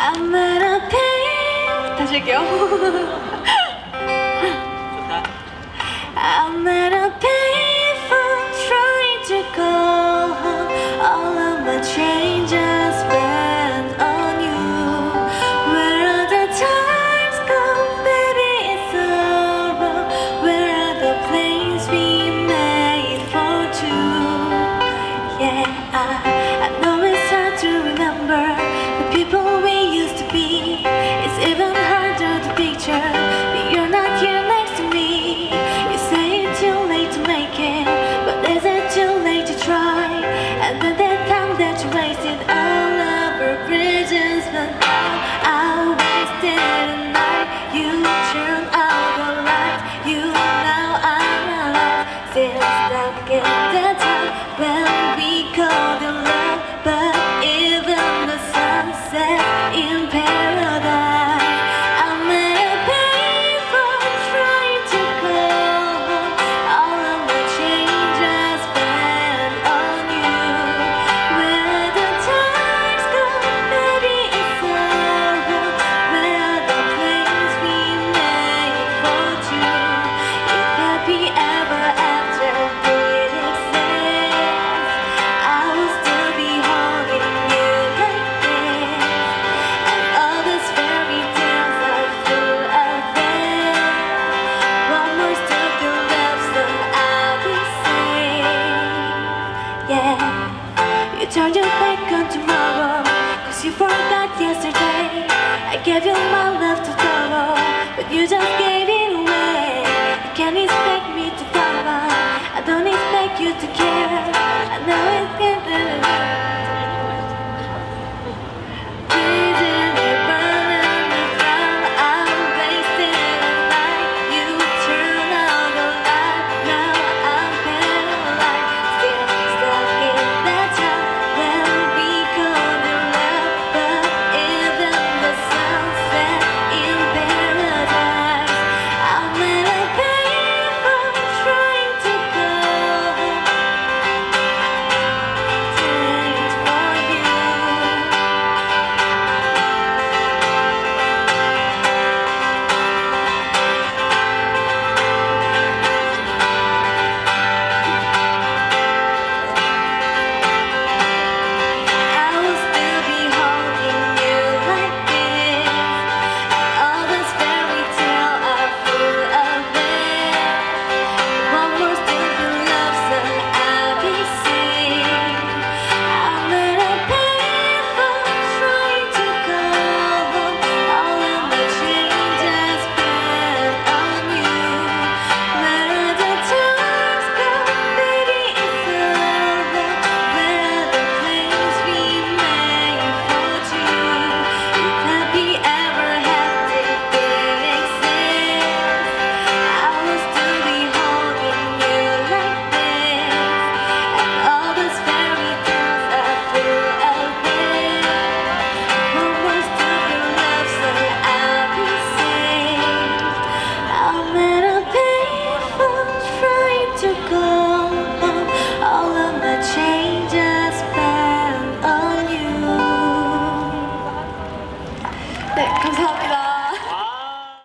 I'm not a pay. 다시 할게요. 좋다. I'm not a payphone trying to call home. All of my change I spent on you. Where are the times gone, baby? It's all wrong. Where are the plans we made for two? Yeah, I know it's hard to remember the people we used to be. It's even harder to picture that you're not here next to me. You say it's too late to make it, but is it too late to try? And then that time that you wasted all of our bridges, but now I wasted a night. You turned out the light. You now I'm alive. Since that again that time when we called it love, but even the sunset in paradise. I'm at a payphone trying to call home. All of my change I spent on you. Where are the times gone, baby? It's all wrong. Where are the plans we made for two? If happy ever after did exist, I will still be holding you like this. And all those fairy tales are full of it. One more step to love, so I'll be safe. Yeah, you turned your back on tomorrow, 'cause you forgot yesterday. I gave you my love to thorough, but you just gave it away. You can't expect me to follow, I don't expect you to care.